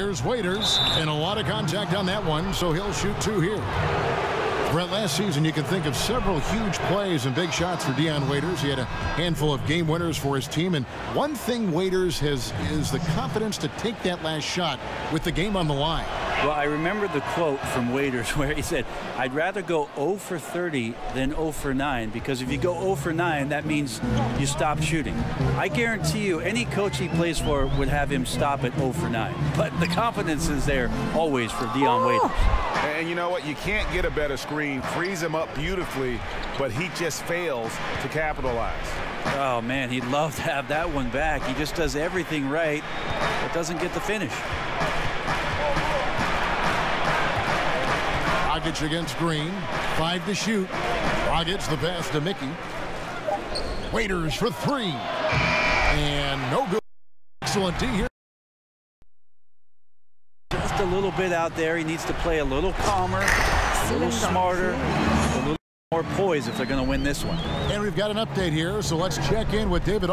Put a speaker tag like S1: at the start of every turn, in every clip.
S1: Here's Waiters, and a lot of contact on that one, so he'll shoot 2 here. Brett, last season you can think of several huge plays and big shots for Dion Waiters. He had a handful of game winners for his team, and one thing Waiters has is the confidence to take that last shot with the game on the line.
S2: Well, I remember the quote from Waiters where he said, I'd rather go 0 for 30 than 0 for 9, because if you go 0 for 9, that means you stop shooting. I guarantee you any coach he plays for would have him stop at 0 for 9. But the confidence is there always for Dion Waiters.
S3: And you know what? You can't get a better screen. Frees him up beautifully, but he just fails to capitalize.
S2: Oh, man, he'd love to have that one back. He just does everything right, but doesn't get the finish.
S1: Dragic against Green. 5 to shoot. Dragic the pass to Mickey. Waiters for 3. And no good. Excellent D here.
S2: Just a little bit out there. He needs to play a little calmer, a little smarter, a little more poise if they're going to win this one.
S1: And we've got an update here, so let's check in with David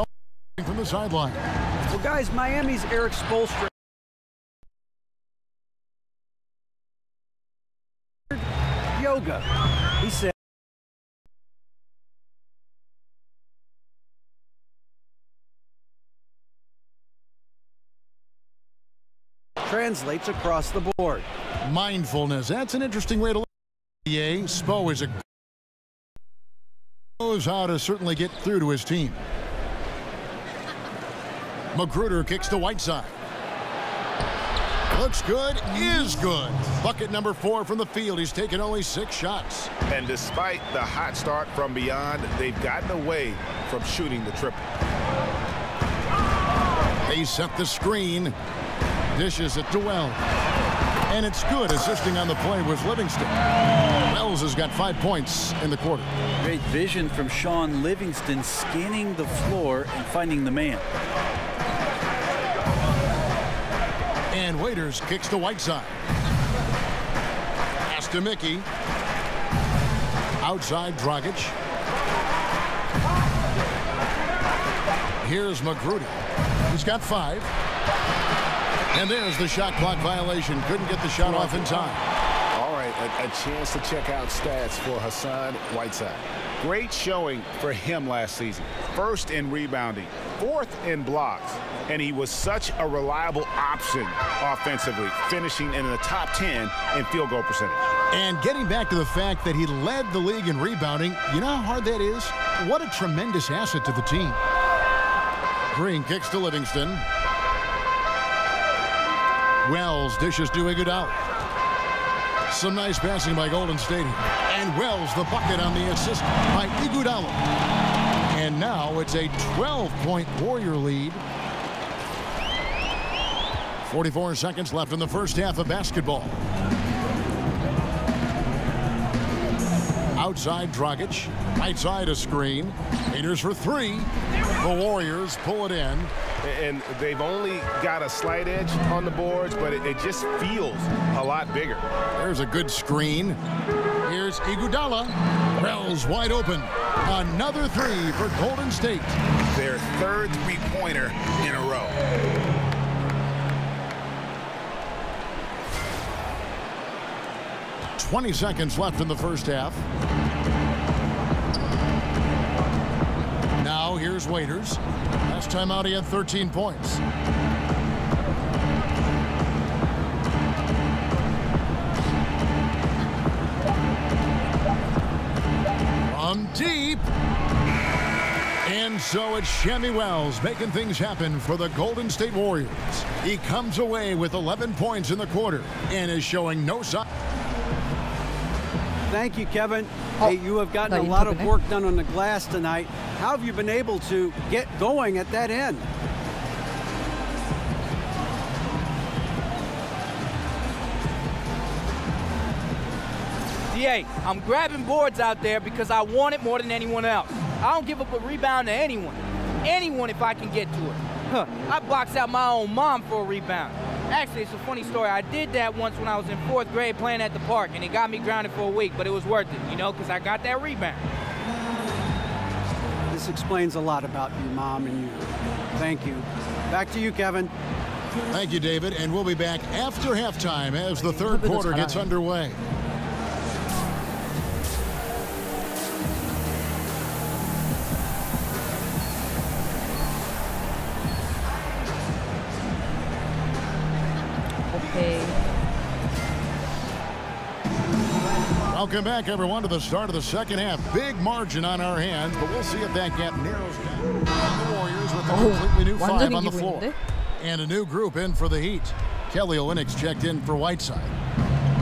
S1: from the sideline.
S4: Well, guys, Miami's Eric Spoelstra yoga. He said translates across the board.
S1: Mindfulness. That's an interesting way to look at it. Spo is knows how to certainly get through to his team. Magruder kicks to Whiteside. Looks good, is good. Bucket number 4 from the field. He's taken only 6 shots.
S3: And despite the hot start from beyond, they've gotten away from shooting the triple.
S1: They set the screen. Dishes it to Wells. And it's good. Assisting on the play was Livingston. Wells has got 5 points in the quarter.
S2: Great vision from Sean Livingston, scanning the floor and finding the man.
S1: And Waiters kicks to Whiteside. Pass to Mickey. Outside Dragic. Here's Magruder. He's got 5. And there's the shot clock violation. Couldn't get the shot off in time.
S3: All right, a chance to check out stats for Hassan Whiteside. Great showing for him last season. 1st in rebounding, 4th in blocks, and he was such a reliable option offensively, finishing in the top 10 in field goal percentage.
S1: And getting back to the fact that he led the league in rebounding, you know how hard that is? What a tremendous asset to the team. Green kicks to Livingston. Wells dishes to Iguodala. Some nice passing by Golden State. And Wells the bucket on the assist by Iguodala. And now it's a 12-point Warrior lead. 44 seconds left in the first half of basketball. Outside Dragic. Right side a screen. Waiters for 3. The Warriors pull it in.
S3: And they've only got a slight edge on the boards, but it just feels a lot bigger.
S1: There's a good screen. Here's Iguodala. Wells wide open. Another 3 for Golden State.
S3: Their 3rd three-pointer in a row.
S1: .20 seconds left in the first half. Now here's Waiters. Last time out he had 13 points. From deep. And so it's Shammy Wells making things happen for the Golden State Warriors. He comes away with 11 points in the quarter and is showing no sign.
S4: Thank you, Kevin. Hey, you have gotten a lot of work done on the glass tonight. How have you been able to get going at that end?
S5: DA, I'm grabbing boards out there because I want it more than anyone else. I don't give up a rebound to anyone. Anyone if I can get to it. I boxed out my own mom for a rebound. Actually, it's a funny story. I did that once when I was in 4th grade playing at the park, and it got me grounded for a week, but it was worth it, you know, because I got that rebound.
S4: This explains a lot about you, Mom, and you. Thank you. Back to you, Kevin.
S1: Thank you, David. And we'll be back after halftime as the third quarter gets underway. Welcome back, everyone, to the start of the second half. Big margin on our hands, but we'll see if that gap narrows down. The Warriors with a completely new five on the floor. And a new group in for the Heat. Kelly Olynyk's checked in for Whiteside.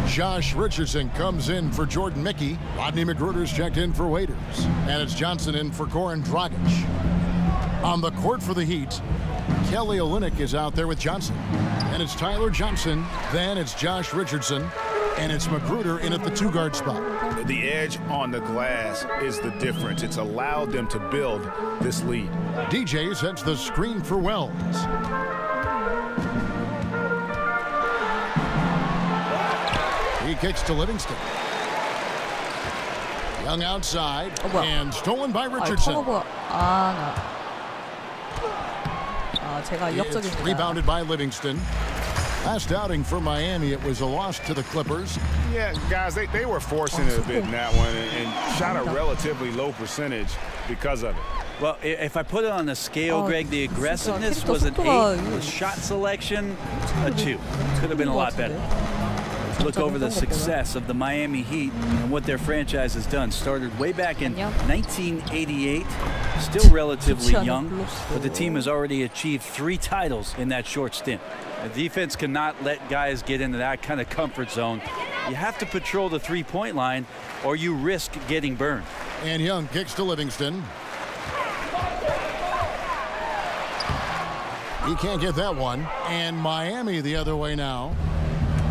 S1: Josh Richardson comes in for Jordan Mickey. Rodney McGruder's checked in for Waiters. And it's Johnson in for Goran Dragic. On the court for the Heat, Kelly Olynyk is out there with Johnson. And it's Tyler Johnson. Then it's Josh Richardson. And it's McGruder in at the two-guard spot.
S3: The edge on the glass is the difference. It's allowed them to build this lead.
S1: DJ sets the screen for Wells. He kicks to Livingston. Young outside and stolen by Richardson. It's rebounded by Livingston. Last outing for Miami, it was a loss to the Clippers.
S3: Yeah, guys, they were forcing it a bit in that one and shot a relatively low percentage because of it.
S2: Well, if I put it on a scale, Greg, the aggressiveness was an 8. The shot selection, a 2. Could have been a lot better. Look over the success of the Miami Heat and what their franchise has done. Started way back in 1988, still relatively young, but the team has already achieved 3 titles in that short stint. The defense cannot let guys get into that kind of comfort zone. You have to patrol the three-point line or you risk getting burned.
S1: And Young kicks to Livingston. He can't get that one. And Miami the other way now.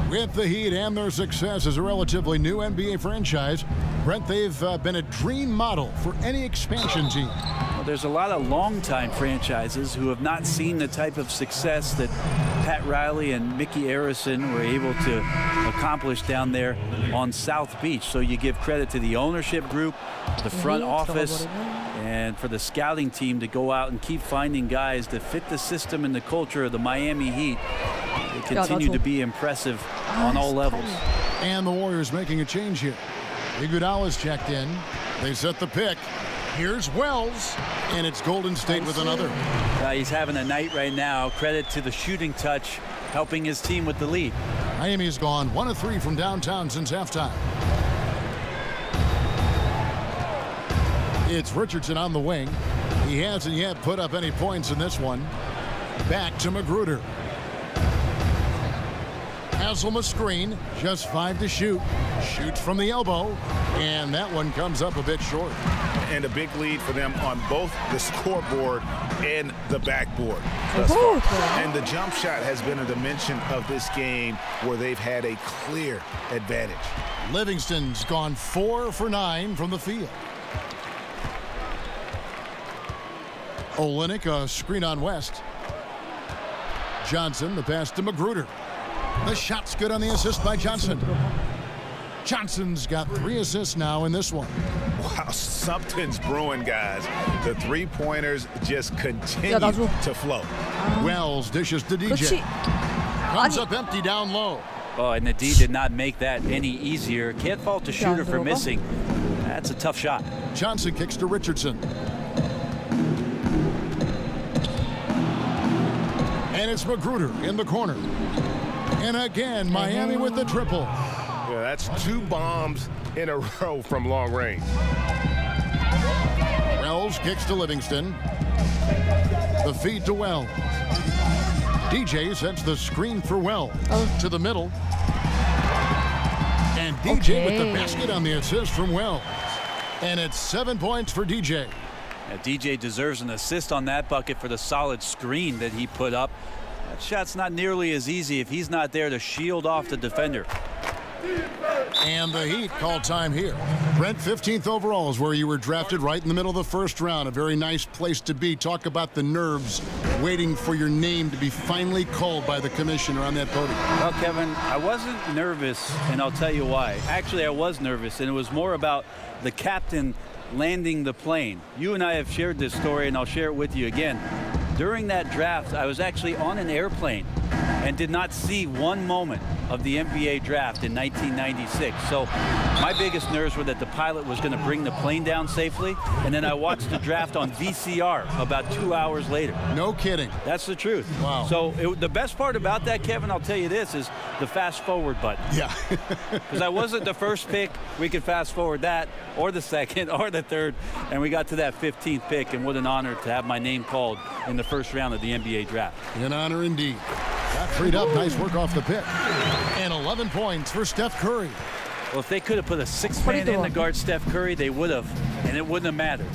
S1: With the Heat and their success as a relatively new NBA franchise, Brent, they've been a dream model for any expansion team.
S2: Well, there's a lot of longtime franchises who have not seen the type of success that Pat Riley and Mickey Arison were able to accomplish down there on South Beach. So you give credit to the ownership group, the front office, and for the scouting team to go out and keep finding guys that fit the system and the culture of the Miami Heat. They continue to be impressive on all levels.
S1: And the Warriors making a change here. Iguodala's checked in. They set the pick. Here's Wells, and it's Golden State with another.
S2: He's having a night right now. Credit to the shooting touch, helping his team with the lead.
S1: Miami's gone 1 of 3 from downtown since halftime. It's Richardson on the wing. He hasn't yet put up any points in this one. Back to McGruder. Haslam a screen, just 5 to shoot. Shoots from the elbow, and that one comes up a bit short.
S3: And a big lead for them on both the scoreboard and the backboard thus far. And the jump shot has been a dimension of this game where they've had a clear advantage.
S1: Livingston's gone 4 for 9 from the field. Olynyk, a screen on West. Johnson, the pass to McGruder. The shot's good on the assist by Johnson. Johnson's got 3 assists now in this one.
S3: Wow, something's brewing, guys. The three-pointers just continue to flow.
S1: Wells dishes to DJ. Comes up empty down low.
S2: Oh, and the D did not make that any easier. Can't fault the shooter for missing. That's a tough shot.
S1: Johnson kicks to Richardson. And it's McGruder in the corner. And again, Miami with the triple.
S3: Yeah, that's 2 bombs in a row from long range.
S1: Wells kicks to Livingston. The feed to Wells. DJ sets the screen for Wells to the middle. And DJ with the basket on the assist from Wells. And it's 7 points for DJ.
S2: Yeah, DJ deserves an assist on that bucket for the solid screen that he put up. That shot's not nearly as easy if he's not there to shield off the defender.
S1: And the Heat call time here. Brent, 15th overall is where you were drafted, right in the middle of the first round. A very nice place to be. Talk about the nerves waiting for your name to be finally called by the commissioner on that podium.
S2: Well, Kevin, I wasn't nervous, and I'll tell you why. Actually, I was nervous, and it was more about the captain landing the plane. You and I have shared this story, and I'll share it with you again. During that draft, I was actually on an airplane and did not see one moment of the NBA draft in 1996. So my biggest nerves were that the pilot was going to bring the plane down safely, and then I watched the draft on VCR about 2 hours later.
S1: No kidding.
S2: That's the truth.
S1: Wow.
S2: So the best part about that, Kevin, I'll tell you this, is the fast forward button.
S1: Yeah.
S2: Because I wasn't the first pick. We could fast forward that, or the second, or the third, and we got to that 15th pick, and what an honor to have my name called in the first round of the NBA draft.
S1: An honor indeed. Got freed up. Nice work off the pick. And 11 points for Steph Curry.
S2: Well, if they could have put a six-man in to guard Steph Curry, they would have, and it wouldn't have mattered.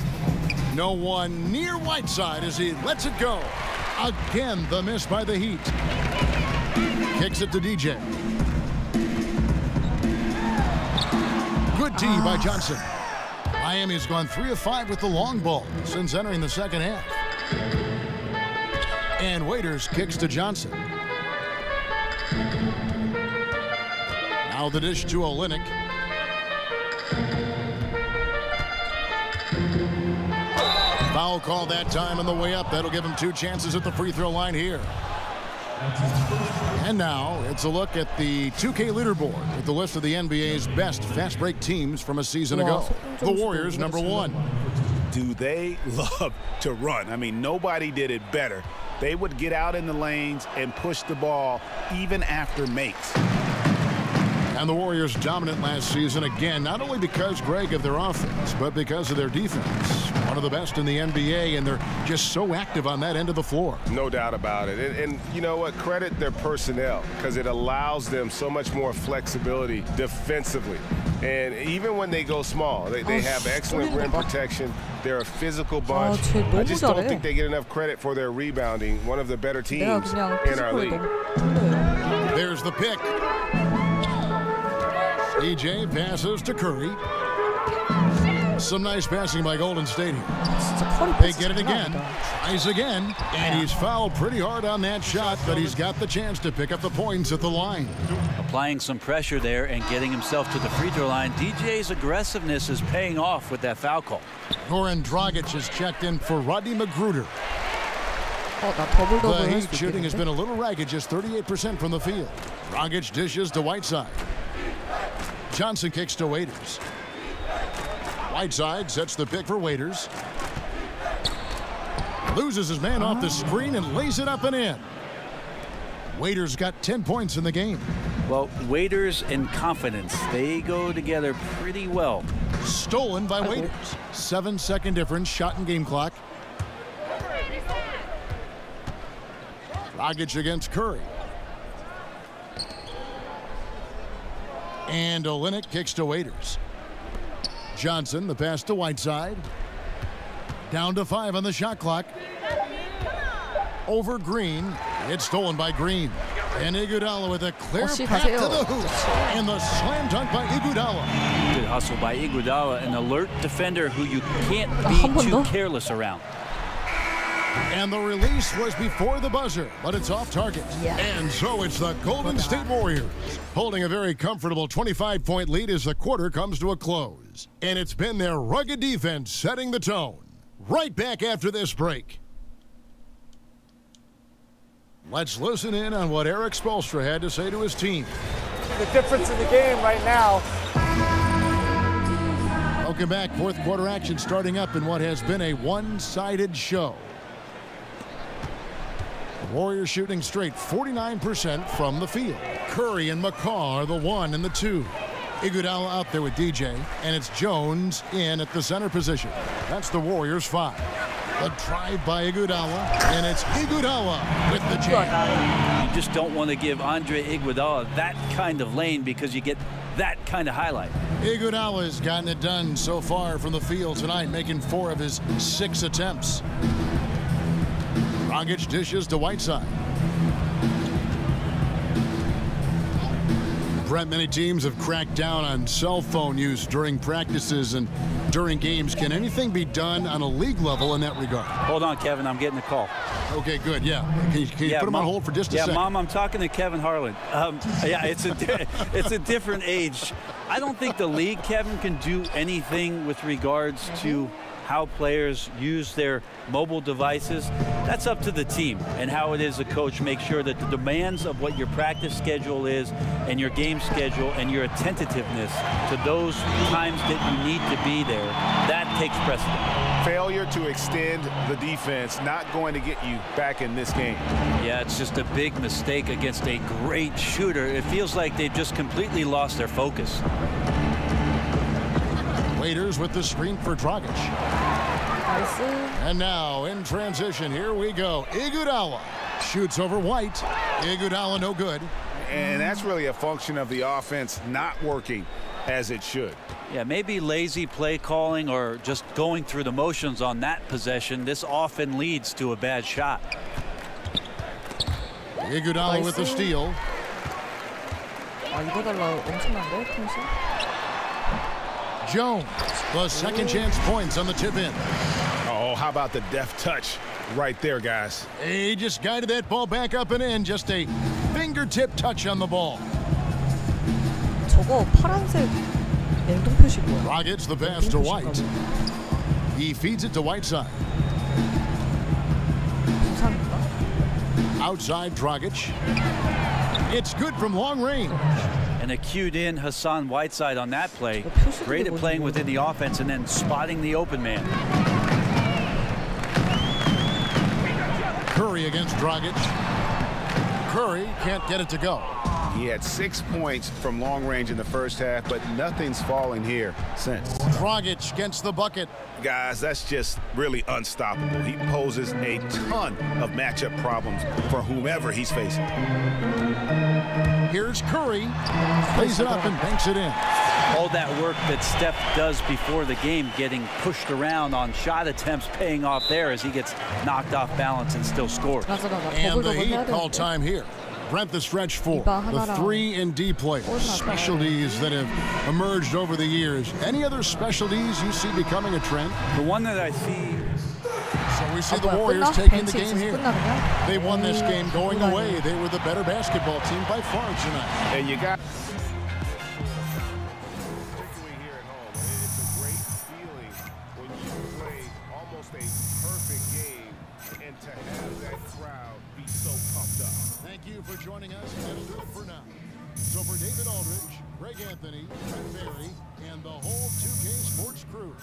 S1: No one near Whiteside as he lets it go. Again, the miss by the Heat. Kicks it to DJ. Good D by Johnson. Miami's gone 3 of 5 with the long ball since entering the second half. And Waiters kicks to Johnson. Now the dish to Olynyk. Foul call that time on the way up. That'll give him 2 chances at the free throw line here. And now it's a look at the 2K leaderboard with the list of the NBA's best fast break teams from a season ago. The Warriors, number 1.
S3: Do they love to run? I mean, nobody did it better. They would get out in the lanes and push the ball even after makes.
S1: And the Warriors dominant last season again, not only because, Greg, of their offense, but because of their defense. One of the best in the NBA, and they're just so active on that end of the floor.
S6: No doubt about it. And you know what? Credit their personnel, because it allows them so much more flexibility defensively. And even when they go small, they have excellent rim protection. They're a physical bunch. I just don't think they get enough credit for their rebounding. One of the better teams in our league.
S1: There's the pick. DJ passes to Curry. Some nice passing by Golden State here. They get it again. Tries again. And he's fouled pretty hard on that shot, but he's got the chance to pick up the points at the line.
S2: Applying some pressure there and getting himself to the free throw line. DJ's aggressiveness is paying off with that foul call.
S1: Goran Dragic is checked in for Rodney Magruder. The Heat shooting has been a little ragged, just 38% from the field. Dragic dishes to Whiteside. Johnson kicks to Waiters. Whiteside sets the pick for Waiters. Loses his man off the screen and lays it up and in. Waiters got 10 points in the game.
S2: Well, Waiters and confidence, they go together pretty well.
S1: Stolen by Waiters. 7-second difference, shot and game clock. Dragic against Curry. And Olynyk kicks to Waiters. Johnson, the pass to Whiteside. Down to 5 on the shot clock. Over Green. It's stolen by Green. And Iguodala with a clear path to the hoop. And the slam dunk by Iguodala.
S2: Good hustle by Iguodala, an alert defender who you can't be too careless around.
S1: And the release was before the buzzer, but it's off target. And so it's the Golden State Warriors holding a very comfortable 25-point lead as the quarter comes to a close. And it's been their rugged defense setting the tone. Right back after this break. Let's listen in on what Eric Spoelstra had to say to his team.
S7: The difference in the game right now.
S1: Welcome back. Fourth quarter action starting up in what has been a one-sided show. Warriors shooting straight 49% from the field. Curry and McCaw are the 1 and the 2. Iguodala out there with DJ, and it's Jones in at the center position. That's the Warriors 5. The drive by Iguodala, and it's Iguodala with the jam.
S2: You just don't want to give Andre Iguodala that kind of lane because you get that kind of highlight.
S1: Iguodala has gotten it done so far from the field tonight, making 4 of his 6 attempts. Dragic dishes to Whiteside. Brett, many teams have cracked down on cell phone use during practices and during games. Can anything be done on a league level in that regard?
S2: Hold on, Kevin. I'm getting a call.
S1: Okay, good. Yeah. Can you put him on hold for just a second?
S2: Yeah, Mom, I'm talking to Kevin Harlan. Yeah, it's a different age. I don't think the league, Kevin, can do anything with regards to how players use their mobile devices, that's up to the team, and how it is a coach makes sure that the demands of what your practice schedule is and your game schedule and your attentiveness to those times that you need to be there, that takes precedent.
S3: Failure to extend the defense not going to get you back in this game.
S2: Yeah, it's just a big mistake against a great shooter. It feels like they've just completely lost their focus.
S1: Waiters with the screen for Dragic.
S8: 나이스.
S1: And now in transition, here we go. Iguodala shoots over White. Iguodala no good.
S3: And that's really a function of the offense not working as it should.
S2: Yeah, maybe lazy play calling or just going through the motions on that possession. This often leads to a bad shot.
S1: Iguodala with the steal.
S8: 아, 이거달라 엄청난데, 통신?
S1: Jones, the second chance points on the tip in.
S3: Oh, how about the deft touch right there, guys?
S1: He just guided that ball back up and in. Just a fingertip touch on the ball.
S8: 저거 파란색 냉동 표시 뭐야?
S1: Dragic the pass to White. He feeds it to Whiteside.
S8: 부산인가?
S1: Outside Dragic. It's good from long range.
S2: And a cued in Hassan Whiteside on that play. Great at playing within the offense and then spotting the open man.
S1: Curry against Dragic. Curry can't get it to go.
S3: He had 6 points from long range in the first half, but nothing's fallen here since.
S1: Dragic against the bucket.
S3: Guys, that's just really unstoppable. He poses a ton of matchup problems for whomever he's facing.
S1: Here's Curry. Plays it up and banks it in.
S2: All that work that Steph does before the game, getting pushed around on shot attempts, paying off there as he gets knocked off balance and still scores.
S1: And the Heat call time here. Brent the stretch four, the 3 and D players, specialties that have emerged over the years. Any other specialties you see becoming a trend?
S2: The one that I see.
S1: So we see the Warriors taking the game here. They won this game going away. They were the better basketball team by far tonight.
S3: And you got.
S1: For joining us, that'll do it for now. So for David Aldridge, Greg Anthony, Brett Barry, and the whole 2K Sports crew,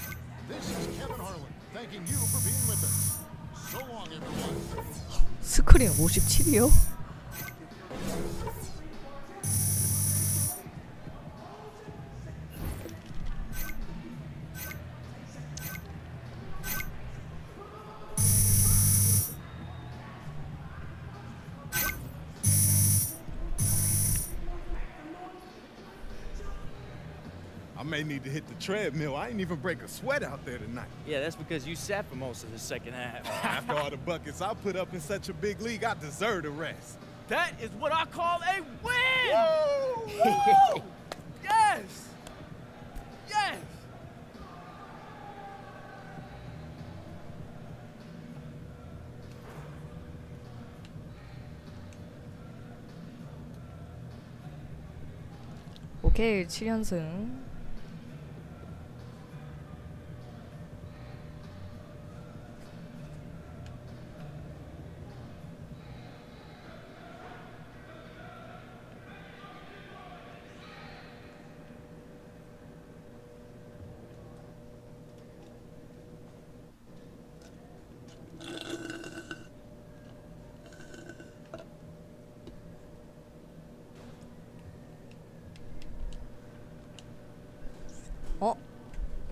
S1: this is Kevin Harlan thanking you for being with us. So long, everyone.
S8: 스크린 57이요?
S9: I may need to hit the treadmill. I ain't even break a sweat out there tonight.
S5: Yeah, that's because you sat for most of the second half.
S9: After all the buckets I put up in such a big league, I deserve a rest.
S5: That is what I call a win!
S9: Woo!
S5: Woo! Yes! Yes!
S8: 오케이, 7연승.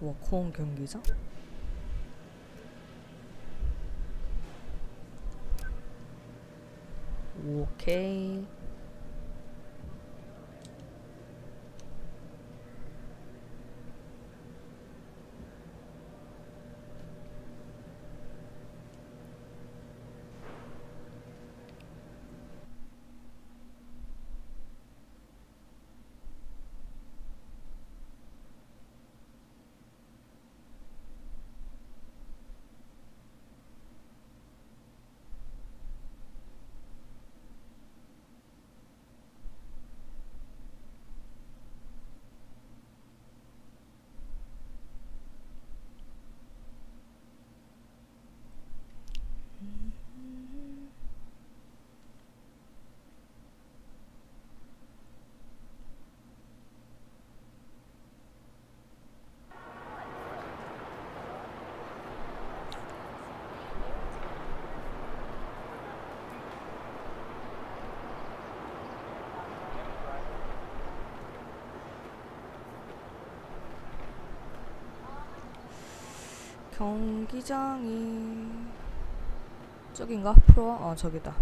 S8: 워크홈 경기장? 오케이. 경기장이 저긴가? 프로? 저기다.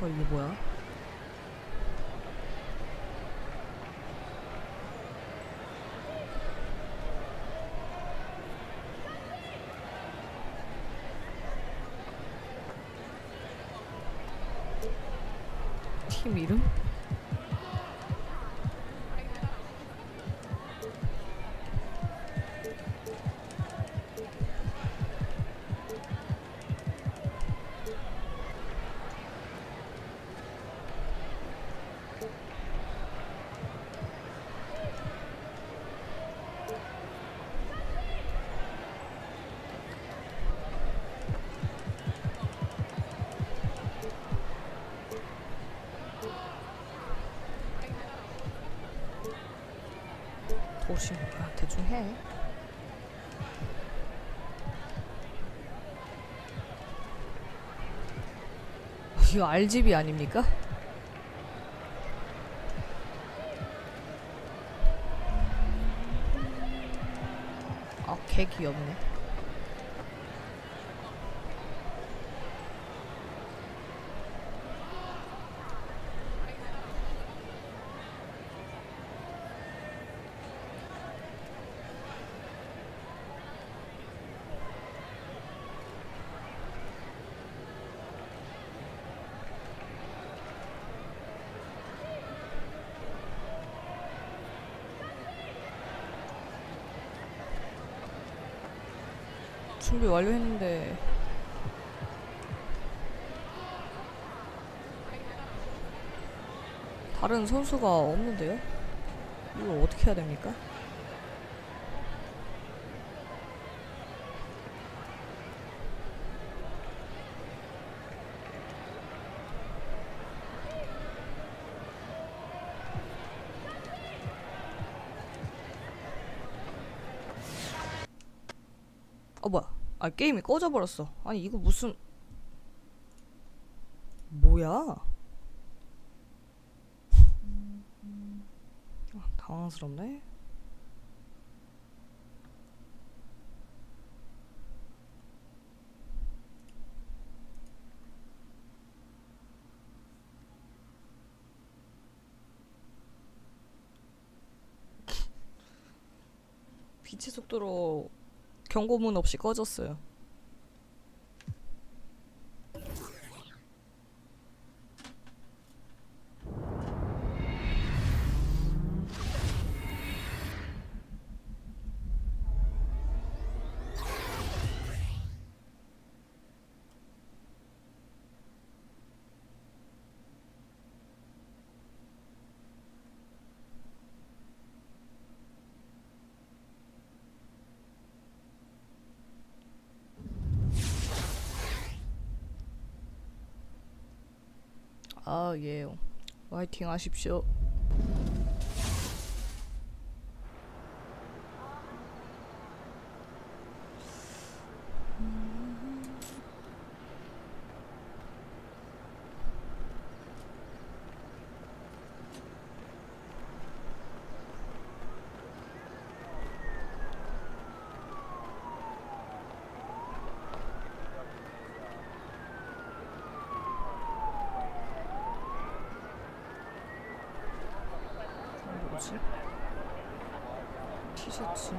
S8: 이게 뭐야? 팀 이름? 도시인가? 대충 해. 이거 RGB 아닙니까? 개 귀엽네. 준비 완료했는데 다른 선수가 없는데요? 이걸 어떻게 해야 됩니까? 뭐야? 게임이 꺼져버렸어. 아니 이거 무슨 뭐야? 당황스럽네. 빛의 속도로 경고문 없이 꺼졌어요. 예. 화이팅 하십시오. 티셔츠.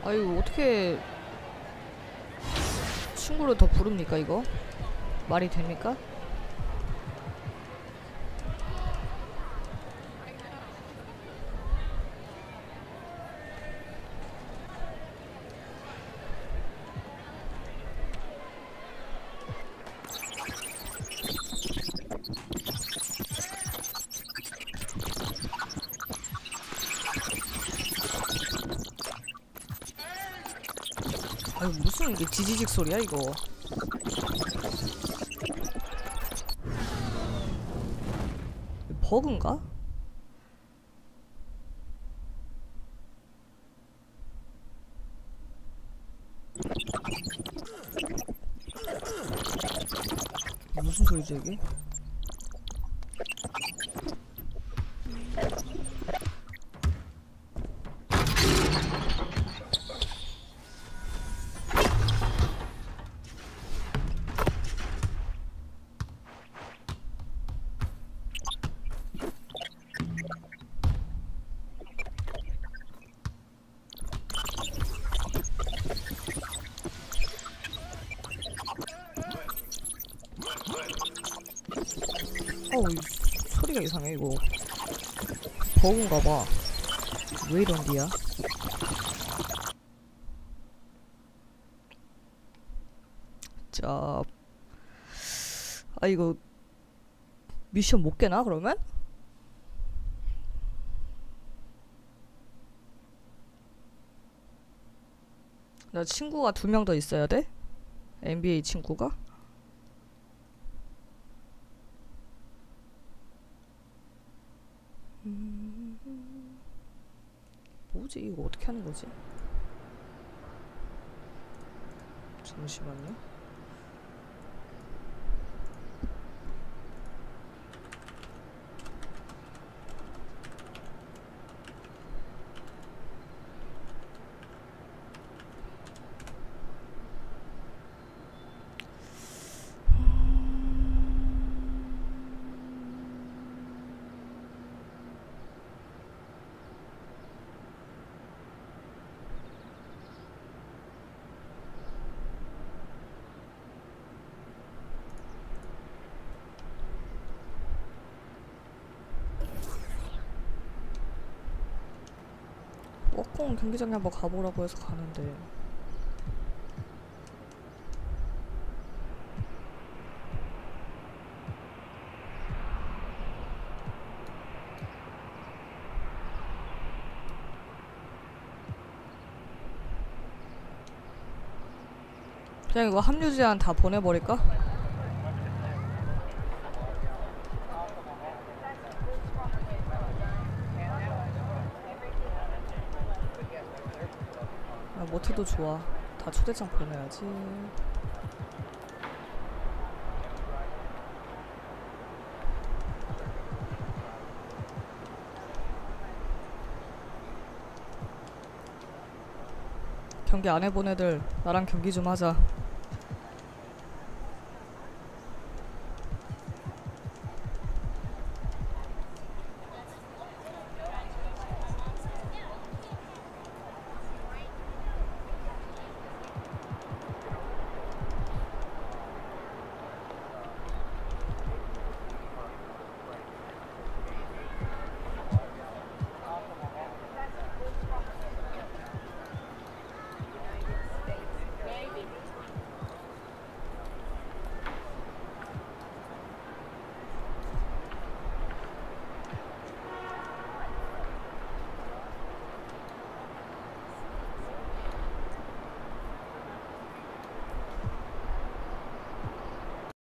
S8: 아이고 어떻게 친구를 더 부릅니까 이거? 말이 됩니까? 아유 무슨 이게 지지직 소리야 이거. 버그인가? 무슨 소리지 이게? 이 소리가 이상해 이거. 버그인가봐. 왜 이런디야? 자, 이거 미션 못 깨나 그러면? 나 친구가 2명 더 있어야 돼? NBA 친구가? 뭐지? 이거 어떻게 하는 거지? 잠시만요. 워공 경기장에 한번 가보라고 해서 가는데 그냥 이거 합류 제한 다 보내버릴까? 못해도 좋아. 다 초대장 보내야지. 경기 안 해본 애들 나랑 경기 좀 하자.